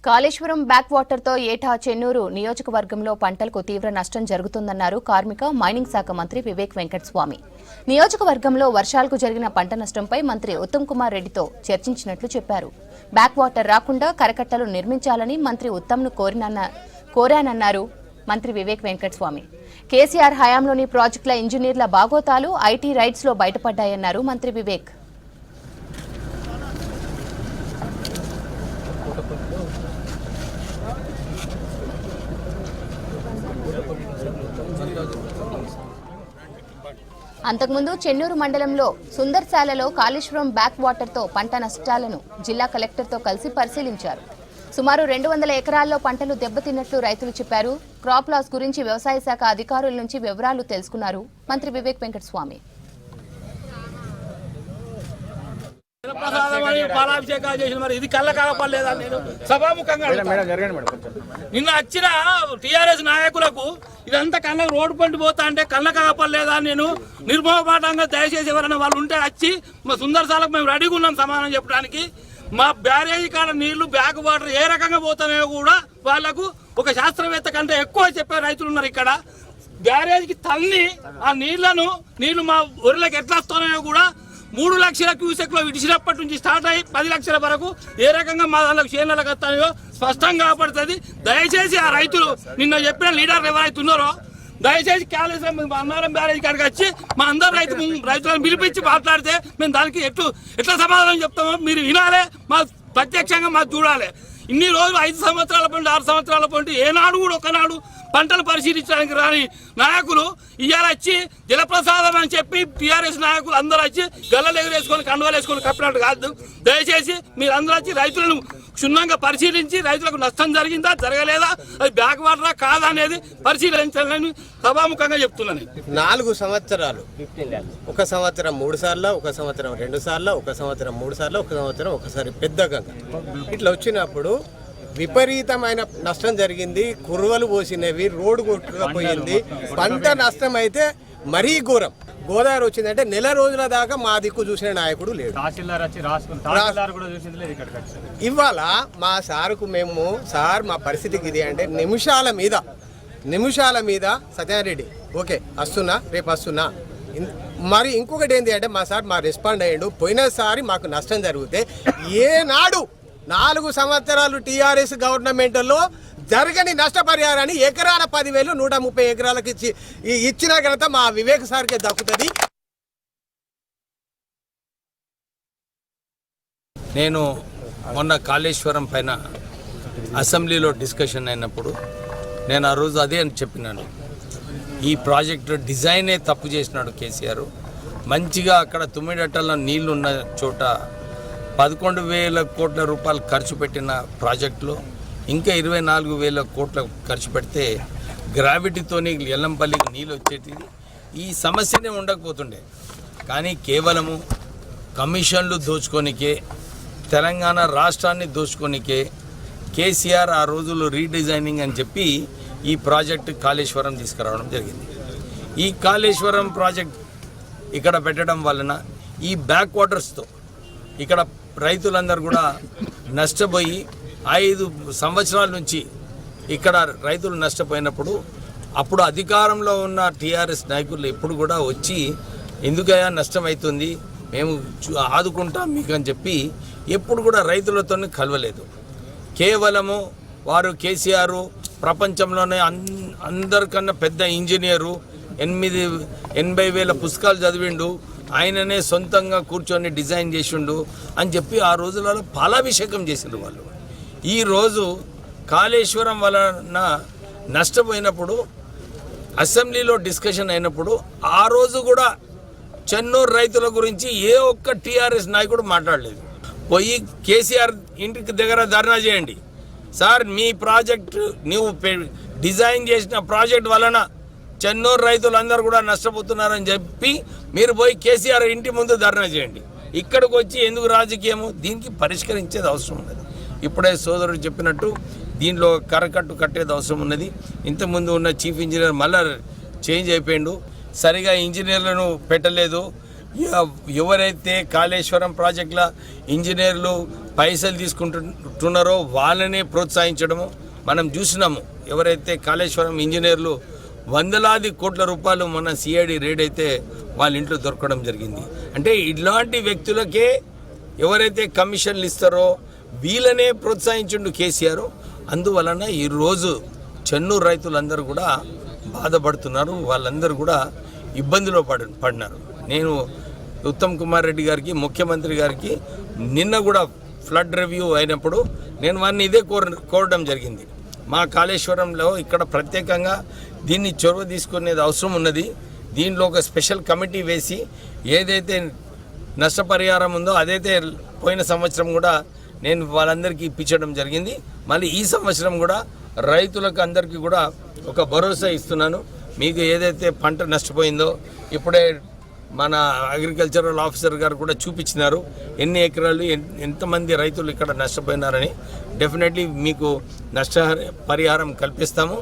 Kaleshwaram back water తో ఏటా చెన్నూరు నియోజకవర్గంలో పంటలకు తీవ్ర నష్టం జరుగుతుందన్నారు కార్మిక మైనింగ్ శాఖ మంత్రి వివేక్ వెంకటస్వామి. నియోజకవర్గంలో వర్షాలకు జరిగిన పంట నష్టంపై మంత్రి ఉత్తమ్ కుమార్ రెడ్డితో చర్చించినట్లు చెప్పారు. బ్యాక్ వాటర్ రాకుండా కరకట్టలు నిర్మించాలని మంత్రి ఉత్తమ్ను కోరానన్నారు మంత్రి వివేక్ వెంకటస్వామి. కేసీఆర్ హయాంలోని ప్రాజెక్టుల ఇంజనీర్ల బాగోతాలు ఐటీ రైట్స్ లో బయటపడ్డాయన్నారు మంత్రి వివేక్. అంతకుముందు చెన్నూరు మండలంలో సుందర్శాలలో కాళేశ్వరం బ్యాక్ వాటర్ తో పంట నష్టాలను జిల్లా కలెక్టర్తో కలిసి పరిశీలించారు. సుమారు 200 ఎకరాల్లో పంటలు దెబ్బతిన్నట్లు రైతులు చెప్పారు. క్రాప్ లాస్ గురించి వ్యవసాయ శాఖ అధికారుల నుంచి వివరాలు తెలుసుకున్నారు మంత్రి వివేక్ వెంకటస్వామి. పాలాభిషేకాలు చేసిన మరి ఇది కళ్ళ కాగపడలేదా? నేను సభాముఖంగా నిన్న వచ్చిన టీఆర్ఎస్ నాయకులకు ఇదంతా కళ్ళ రోడ్డు పండి పోతా అంటే కళ్ళ కాగపడలేదా? నేను నిర్మోహమాటంగా దయచేసి ఎవరైనా వాళ్ళు ఉంటే వచ్చి మా సుందరశాలకు మేము రెడీగా ఉన్నాం సమాధానం చెప్పడానికి. మా బ్యారేజీ కాడ నీళ్లు బ్యాక్ వాటర్ ఏ రకంగా పోతాయో కూడా వాళ్లకు ఒక శాస్త్రవేత్త కంటే ఎక్కువ చెప్పే రైతులు ఉన్నారు. ఇక్కడ బ్యారేజీకి తల్లి ఆ నీళ్లు మా ఊరిలోకి ఎట్లా వస్తున్నాయో కూడా 3 లక్షల క్యూసెక్లో విడిచినప్పటి నుంచి స్టార్ట్ అయ్యి 10 లక్షల వరకు ఏ రకంగా మా దానికి చేనులకు వస్తాయో స్పష్టంగా పడుతుంది. దయచేసి ఆ రైతులు నిన్న చెప్పిన లీడర్లు ఎవరైతే ఉన్నారో దయచేసి కాళేశ్వరం అన్నారం బ్యారేజ్ కాడికి వచ్చి మా అందరు రైతులను పిలిపించి మాట్లాడితే మేము దానికి ఎట్లా సమాధానం చెప్తామో మీరు వినాలి, మా ప్రత్యక్షంగా మాకు చూడాలి. ఇన్ని రోజులు 5 సంవత్సరాల పండి 6 సంవత్సరాల పండి ఏనాడు కూడా ఒకనాడు పంటలు పరిశీలించడానికి రాని నాయకులు ఇవాళ వచ్చి జలప్రసాదం అని చెప్పి టీఆర్ఎస్ నాయకులు అందరూ వచ్చి గల్లలు ఎగురేసుకొని కండువాలు వేసుకొని కప్పినట్టు కాదు. దయచేసి మీరు అందరూ వచ్చి రైతులను క్షుణ్ణంగా పరిశీలించి రైతులకు నష్టం జరిగిందా జరగలేదా అది బ్యాక్ వాటరా కాదా అనేది పరిశీలించాలని సభాముఖంగా చెప్తున్నాను. 4 సంవత్సరాలు, 1 సంవత్సరం 3 సార్లు, 1 సంవత్సరం 2 సార్లు, 1 సంవత్సరం 3 సార్లు, 1 సంవత్సరం ఒకసారి పెద్దగా ఇట్లా వచ్చినప్పుడు విపరీతమైన నష్టం జరిగింది. కుర్రలు పోసినవి, రోడ్డు కొట్టుకుపోయింది. పంట నష్టం అయితే మరీ ఘోరం. గోదావరి వచ్చిందంటే నెల రోజుల దాకా మా దిక్కు చూసిన నాయకుడు లేడు. ఇవాళ మా సార్కు మేము సార్ మా పరిస్థితికి ఇది అంటే నిమిషాల మీద సత్యారెడ్డి ఓకే వస్తున్నా రేపు వస్తున్నా. మరి ఇంకొకటి ఏంటి అంటే మా సార్ రెస్పాండ్ అయ్యాడు. పోయినసారి మాకు నష్టం జరిగితే ఏనాడు 4 సంవత్సరాలు టీఆర్ఎస్ గవర్నమెంట్లో జరగని నష్టపరిహారాన్ని ఎకరాల 10,000 130 ఎకరాలకు ఇచ్చిన ఘనత మా వివేక్ సార్కే దక్కుతుంది. నేను మొన్న కాళేశ్వరం పైన అసెంబ్లీలో డిస్కషన్ అయినప్పుడు నేను ఆ రోజు అదే అని చెప్పినాను. ఈ ప్రాజెక్టు డిజైనే తప్పు చేసినాడు కేసీఆర్. మంచిగా అక్కడ తుమ్మిడట్టల్లో నీళ్లు ఉన్న చోట 11,000 కోట్ల రూపాయలు ఖర్చు పెట్టిన ప్రాజెక్టులో ఇంకా 24,000 కోట్ల ఖర్చు పెడితే గ్రావిటీతోని ఎల్లంపల్లికి నీళ్ళు వచ్చేది ఈ సమస్యనే ఉండకపోతుండే. కానీ కేవలము కమిషన్లు దోచుకోనికే, తెలంగాణ రాష్ట్రాన్ని దోచుకోనికే కేసీఆర్ ఆ రోజుల్లో రీడిజైనింగ్ అని చెప్పి ఈ ప్రాజెక్టు కాళేశ్వరం తీసుకురావడం జరిగింది. ఈ కాళేశ్వరం ప్రాజెక్ట్ ఇక్కడ పెట్టడం వలన ఈ బ్యాక్ వాటర్స్తో ఇక్కడ రైతులందరూ కూడా నష్టపోయి 5 సంవత్సరాల నుంచి ఇక్కడ రైతులు నష్టపోయినప్పుడు అప్పుడు అధికారంలో ఉన్న టీఆర్ఎస్ నాయకులు ఎప్పుడు కూడా వచ్చి ఎందుకయ్యా నష్టం అవుతుంది మేము ఆదుకుంటాం మీకు అని చెప్పి ఎప్పుడు కూడా రైతులతో కలవలేదు. కేవలము వారు కేసీఆర్ ప్రపంచంలోనే అందరికన్నా పెద్ద ఇంజనీరు, 80,000 పుస్తకాలు చదివిండు, ఆయననే సొంతంగా కూర్చొని డిజైన్ చేసిండు అని చెప్పి ఆ రోజులలో పాలాభిషేకం చేసిండు వాళ్ళు. ఈరోజు కాళేశ్వరం వలన నష్టపోయినప్పుడు అసెంబ్లీలో డిస్కషన్ అయినప్పుడు ఆ రోజు కూడా చెన్నూరు రైతుల గురించి ఏ ఒక్క టీఆర్ఎస్ నాయకుడు మాట్లాడలేదు. పోయి కేసీఆర్ ఇంటికి దగ్గర ధర్నా చేయండి సార్, మీ ప్రాజెక్టు నువ్వు డిజైన్ చేసిన ప్రాజెక్ట్ వలన చెన్నూరు రైతులందరూ కూడా నష్టపోతున్నారని చెప్పి మీరు పోయి కేసీఆర్ ఇంటి ముందు ధర్నా చేయండి. ఇక్కడికి వచ్చి ఎందుకు రాజకీయము? దీనికి పరిష్కరించేది అవసరం ఉన్నది. ఇప్పుడే సోదరుడు చెప్పినట్టు దీనిలో కరకట్టు కట్టేది అవసరం ఉన్నది. ఇంతకుముందు ఉన్న చీఫ్ ఇంజనీర్ మళ్ళీ చేంజ్ అయిపోయిండు, సరిగా ఇంజనీర్లను పెట్టలేదు. ఎవరైతే కాళేశ్వరం ప్రాజెక్టుల ఇంజనీర్లు పైసలు తీసుకుంటున్నారో వాళ్ళనే ప్రోత్సహించడము మనం చూసినాము. ఎవరైతే కాళేశ్వరం ఇంజనీర్లు వందలాది కోట్ల రూపాయలు మన సిఐడి రేడ్ అయితే వాళ్ళ ఇంట్లో దొరకడం జరిగింది. అంటే ఇలాంటి వ్యక్తులకే ఎవరైతే కమిషన్లు ఇస్తారో వీళ్ళనే ప్రోత్సహించుండు కేసీఆర్. అందువలన ఈరోజు చెన్నూరు రైతులందరూ కూడా బాధపడుతున్నారు, వాళ్ళందరూ కూడా ఇబ్బందిలో పడినారు. నేను ఉత్తమ్ కుమార్ రెడ్డి గారికి, ముఖ్యమంత్రి గారికి నిన్న కూడా ఫ్లడ్ రివ్యూ అయినప్పుడు నేను వారిని ఇదే కోరడం జరిగింది. మా కాళేశ్వరంలో ఇక్కడ ప్రత్యేకంగా దీన్ని చొరవ తీసుకునేది అవసరం ఉన్నది. దీనిలో ఒక స్పెషల్ కమిటీ వేసి ఏదైతే నష్టపరిహారం ఉందో అదైతే పోయిన సంవత్సరం కూడా నేను వాళ్ళందరికీ ఇప్పించడం జరిగింది. మళ్ళీ ఈ సంవత్సరం కూడా రైతులకు అందరికీ కూడా ఒక భరోసా ఇస్తున్నాను. మీకు ఏదైతే పంట నష్టపోయిందో ఇప్పుడే మన అగ్రికల్చరల్ ఆఫీసర్ గారు కూడా చూపించినారు ఎన్ని ఎకరాలు ఎంతమంది రైతులు ఇక్కడ నష్టపోయినారని. డెఫినెట్లీ మీకు నష్ట పరిహారం కల్పిస్తాము.